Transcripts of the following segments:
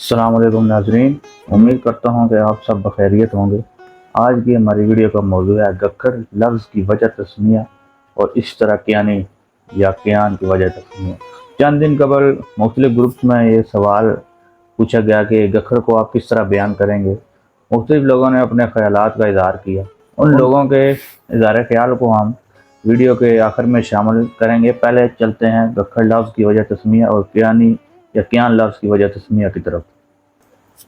अस्सलाम वालेकुम नाजरीन, उम्मीद करता हूँ कि आप सब बखैरियत होंगे। आज की हमारी वीडियो का मौजू है गक्खर लफ्ज़ की वजह तस्मिया और इस तरह कियानी या कियान की वजह तस्मिया। चंद दिन कबल मुख्तलिफ ग्रुप्स में ये सवाल पूछा गया कि गक्खर को आप किस तरह बयान करेंगे। मुख्तलिफ लोगों ने अपने ख्यालात का इजहार किया। उन लोगों के इजहार ख्याल को हम वीडियो के आखिर में शामिल करेंगे। पहले चलते हैं गक्खर लफ्ज़ की वजह तस्मिया और कियानी या कियान लफ्ज़ की वजह तस्मिया की तरफ।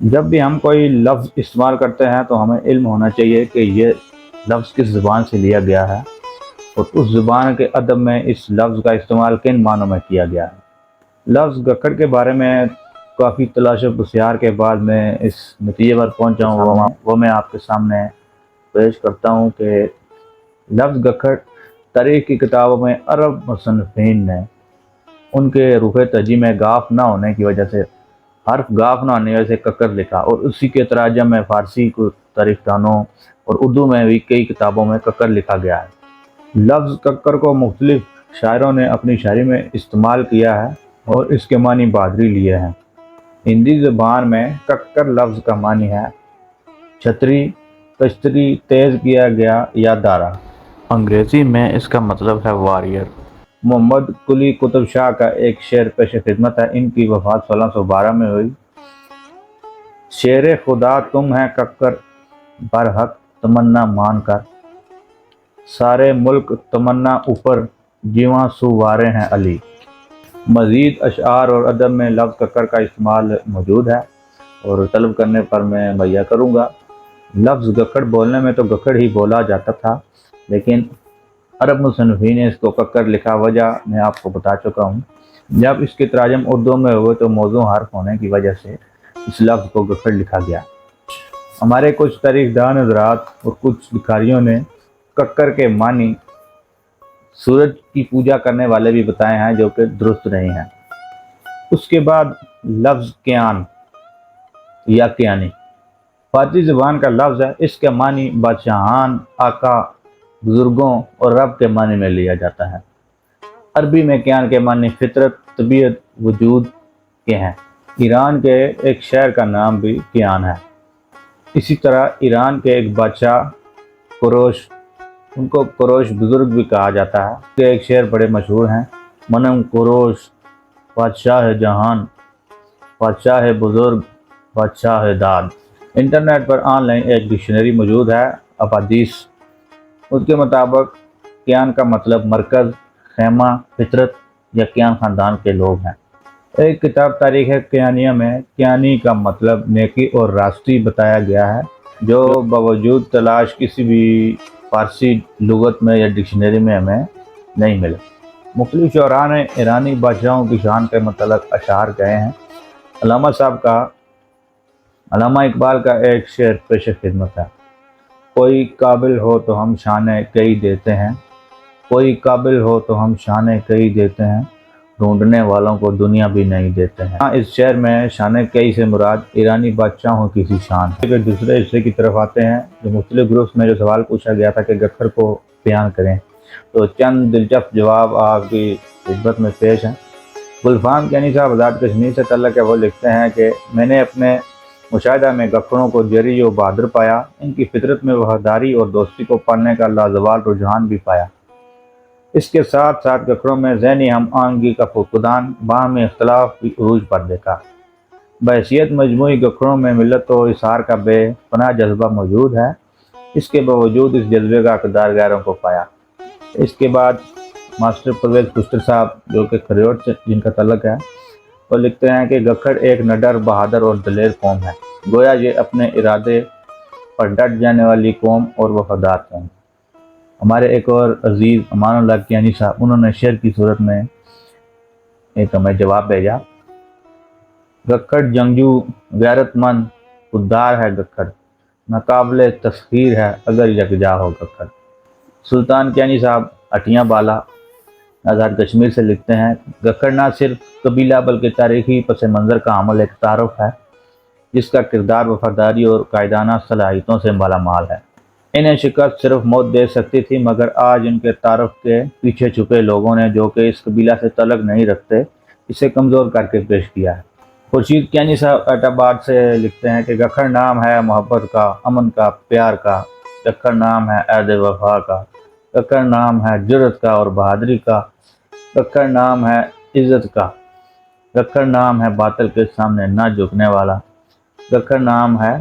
जब भी हम कोई लफ्ज़ इस्तेमाल करते हैं तो हमें इल्म होना चाहिए कि ये लफ्ज़ किस ज़ुबान से लिया गया है और उस ज़ुबान के अदब में इस लफ्ज़ का इस्तेमाल किन मानों में किया गया है। लफ्ज़ गक्खर के बारे में काफ़ी तलाश बसियार के बाद मैं इस नतीजे पर पहुँचा हूँ, वो मैं आपके सामने पेश करता हूँ कि लफ्ज़ गक्खर तारीख़ की किताबों में अरब मुसन्निफ़ीन ने उनके रुख़ तर्जीह में गाफ ना होने की वजह से हर्फ गाफ ना होने की वजह से कक्कर लिखा और उसी के तराजम में फ़ारसी को तारीख़दानों और उर्दू में भी कई किताबों में कक्कर लिखा गया है। लफ्ज़ कक्कर को मुख्तलिफ शायरों ने अपनी शायरी में इस्तेमाल किया है और इसके मानी बहादुरी लिए हैं। हिंदी ज़बान में कक्कर लफ्ज़ का मानी है छतरी, कश्तरी, तेज़ किया गया या दारा। अंग्रेज़ी में इसका मतलब है वॉरियर। मोहम्मद कुली कुतुब शाह का एक शेर पेश खिदमत है। इनकी वफ़ात 1612 में हुई। शेर खुदा तुम है कक्कर बरहक तमन्ना मान कर, सारे मुल्क तमन्ना ऊपर जीवा सुवारे हैं अली। मज़ीद अशआर और अदब में लफ्ज़ कक्कर का इस्तेमाल मौजूद है और तलब करने पर मैं मुहैया करूँगा। लफ्ज़ गक्खड़ बोलने में तो गक्खड़ ही बोला जाता था, लेकिन अरब मुसन्निफ़ीन ने इसको कक्कर लिखा। वजह मैं आपको बता चुका हूँ। जब इसके तराजम उर्दू में हुए तो मौजू हर्फ होने की वजह से इस लफ्ज़ को गक्खड़ लिखा गया। हमारे कुछ तारीख़दान हज़रात और कुछ भिखारियों ने कक्कर के मानी सूरज की पूजा करने वाले भी बताए हैं, जो कि दुरुस्त नहीं हैं। उसके बाद लफ्ज़ कियान या कियानी फ़ारसी ज़बान का लफ्ज़ है। इसके मानी बादशाहान, आका, बुज़ुर्गों और रब के मानी में लिया जाता है। अरबी में कियान के मानी फितरत, तबीयत, वजूद के हैं। ईरान के एक शहर का नाम भी कियान है। इसी तरह ईरान के एक बादशाह कुरोश, उनको कुरोश बुज़ुर्ग भी कहा जाता है, के एक शेर बड़े मशहूर हैं। मनम कुरोश बादशाह जहान, बादशाह बुज़ुर्ग, बादशाह दाद। इंटरनेट पर ऑनलाइन एक डिक्शनरी मौजूद है, अपादीस। उसके मुताबिक कियान का मतलब मरकज़, खेमा, फितरत या कियान ख़ानदान के लोग हैं। एक किताब तारीख़ कियानिया में कियानी का मतलब नेकी और रास्ती बताया गया है, जो बावजूद तलाश किसी भी फ़ारसी लुगत में या डिक्शनरी में हमें नहीं मिले। मुख्तलिफ शोरा ने ईरानी बादशाहों की शान के मतलब अशार गए हैं। अल्लामा इकबाल का एक शेर पेश खिदमत है। कोई काबिल हो तो हम शाने कई देते हैं, कोई काबिल हो तो हम शाने कई देते हैं, ढूंढने वालों को दुनिया भी नहीं देते हैं। इस शेर में शाने कई से मुराद ईरानी बादशाहों की सी शान है। फिर दूसरे हिस्से की तरफ आते हैं, जो मुख्तलिफ ग्रुप्स में जो सवाल पूछा गया था कि गक्खर को बयान करें, तो चंद दिलचस्प जवाब आपकी खिदमत में पेश हैं। गुलफाम कियानी साहब आज़ाद कश्मीर से तल्लक है। वो लिखते हैं कि मैंने अपने मुशाहिदा में गक्खड़ों को जरी और बहादुर पाया। इनकी फितरत में वफादारी और दोस्ती को पाने का लाजवाल रुझान भी पाया। इसके साथ साथ गक्खड़ों में ज़हनी हम आहंगी का फुक़दान, बाहमी इख्तलाफ भी उरूज पर देखा। बहैसियत मजमूई गक्खड़ों में मिलत व इसार का बेपनाह जज्बा मौजूद है। इसके बावजूद इस जज्बे का किरदार गैरों को पाया। इसके बाद मास्टर परवेज़ खुश्तर साहब, जो कि खरियोट से जिनका तल्लक है, वो लिखते हैं कि गक्खड़ एक निडर, बहादुर और दलेर कौम है। गोया ये अपने इरादे पर डट जाने वाली कौम और वफादार कौम। हमारे एक और अजीज़ अमानुल्लाह कियानी साहब, उन्होंने शेर की सूरत में एक हमें जवाब भेजा। गक्खड़ जंगजू, गैरतमंद, खुददार है गक्खड़, नाकाबिले तस्खीर है अगर यकजा हो गक्खड़। सुल्तान कियानी साहब अटियाँ बाला आज़ाद कश्मीर से लिखते हैं, गक्खड़ ना सिर्फ कबीला बल्कि तारीख़ी पस मंज़र का अमल एक तारुफ है, जिसका किरदार वफादारी और कायदाना सलाहियतों से मालामाल है। इन्हें शिकस्त सिर्फ मौत दे सकती थी, मगर आज इनके तारुफ के पीछे छुपे लोगों ने, जो कि इस कबीला से तल्लुक़ नहीं रखते, इसे कमज़ोर करके पेश किया है। خورشید کیانی صاحب ایٹ آباد سے لکھتے ہیں کہ گکھڑ نام ہے محبت کا، امن کا، پیار کا، گکھڑ نام ہے عہد وفا کا، گکھڑ نام ہے جرت کا اور بہادری کا، گکھڑ نام ہے عزت کا، گکھڑ نام ہے باطل کے سامنے نہ جھکنے والا، گکھڑ نام ہے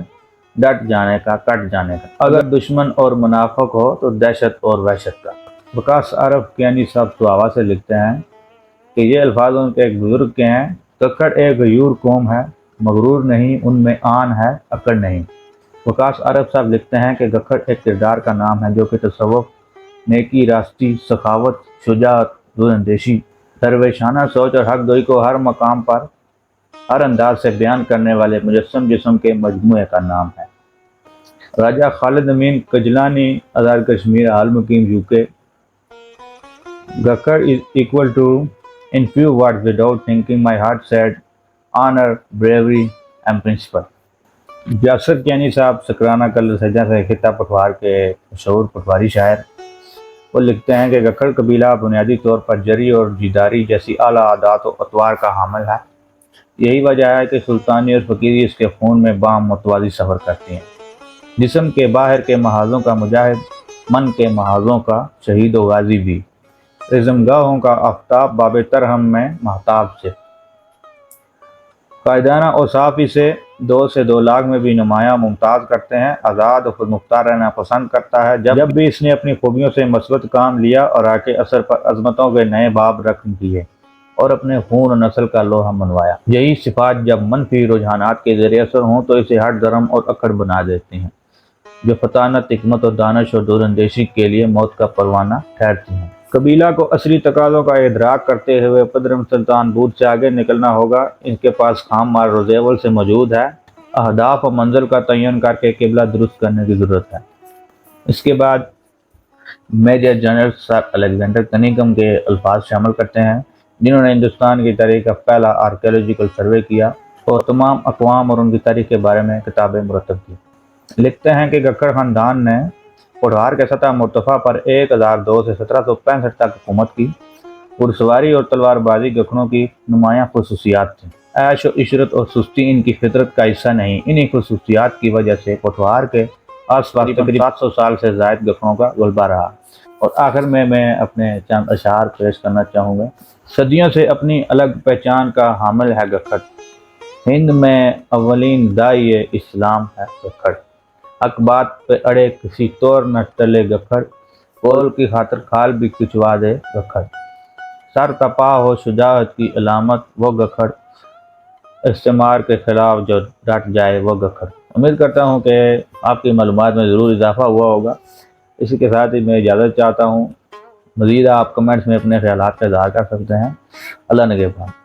ڈٹ جانے کا، کٹ جانے کا، اگر دشمن اور منافق ہو تو دہشت اور وحشت کا۔ وقاص عارف کیانی صاحب سواوا سے لکھتے ہیں کہ یہ الفاظ ان کے ایک بزرگ کے ہیں، گکھڑ ایک غیور قوم ہے، مغرور نہیں، ان میں آن ہے، اکڑ نہیں۔ وقاص عارف صاحب لکھتے ہیں کہ گکھڑ ایک کردار کا نام ہے جو کہ تصوف، نیکی، راستی، سخاوت، شجاعت، دور اندیشی، درویشانہ سوچ اور حق دوئی کو ہر مقام پر ہر انداز سے بیان کرنے والے مجسم جسم کے مجموعے کا نام ہے۔ راجہ خالد امین کجلانی، آزاد کشمیر، حال مقیم UK۔ Gakhar is equal to in few words without thinking my heart said honor, bravery and principle۔ Yasir Kayani صاحب سکرانہ کل سجا سے خطہ پٹوار کے مشہور پٹواری شاعر، وہ لکھتے ہیں کہ گکھڑ قبیلہ بنیادی طور پر جری اور جیداری جیسی اعلیٰ عادات و اطوار کا حامل ہے۔ یہی وجہ ہے کہ سلطانی اور فقیری اس کے خون میں باہم متوازی سفر کرتی ہیں۔ جسم کے باہر کے محاذوں کا مجاہد، من کے محاذوں کا شہید و غازی بھی، رزمگاہوں کا آفتاب باب ترہم میں مہتاب سے، قائدانہ اوصافی سے دو لاکھ میں بھی نمایاں ممتاز کرتے ہیں۔ آزاد و خود مختار رہنا پسند کرتا ہے، جب بھی اس نے اپنی خوبیوں سے مثبت کام لیا اور آ کے اثر پر عظمتوں کے نئے باب رقم کیے اور اپنے خون و نسل کا لوہا منوایا۔ یہی صفات جب منفی رجحانات کے زیر اثر ہوں تو اسے ہٹ درم اور اکڑ بنا دیتی ہیں، جو فطانت، حکمت و دانش اور دور اندیشی کے لیے موت کا پروانہ ٹھہرتی ہیں۔ قبیلہ کو اصلی تقاضوں کا ادراک کرتے ہوئے پدرم سلطان بود سے آگے نکلنا ہوگا۔ ان کے پاس خام مال روزیول سے موجود ہے، اہداف و منزل کا تعین کر کے قبلہ درست کرنے کی ضرورت ہے۔ اس کے بعد میجر جنرل سر الیگزینڈر کننگھم کے الفاظ شامل کرتے ہیں، جنہوں نے ہندوستان کی تاریخ کا پہلا آرکیولوجیکل سروے کیا اور تمام اقوام اور ان کی تاریخ کے بارے میں کتابیں مرتب کی۔ لکھتے ہیں کہ گکھڑ خاندان نے پٹوار کے سطح مرتفع پر 1002 سے 1765 تک حکومت کی۔ گھڑسواری اور تلوار بازی گکھڑوں کی نمایاں خصوصیات تھیں۔ عیش و عشرت اور سستی ان کی فطرت کا حصہ نہیں۔ انہی خصوصیات کی وجہ سے پٹوار کے آس پاس تقریباً 700 سال سے زائد گکھڑوں کا غلبہ رہا۔ اور آخر میں اپنے چند اشعار پیش کرنا چاہوں گا۔ صدیوں سے اپنی الگ پہچان کا حامل ہے گکھڑ، ہند میں اولین داعی اسلام ہے گکھڑ، حق بات پہ اڑے کسی طور نہ ٹلے گکھڑ، قول کی خاطر کھال بھی کھچوا دے گکھڑ، سر تپا ہو شجاعت کی علامت وہ گکھڑ، استعمار کے خلاف جو ڈٹ جائے وہ گکھڑ۔ امید کرتا ہوں کہ آپ کی معلومات میں ضرور اضافہ ہوا ہوگا۔ اسی کے ساتھ ہی میں اجازت چاہتا ہوں، مزید آپ کمنٹس میں اپنے خیالات کا اظہار کر سکتے ہیں۔ اللہ نگہبان۔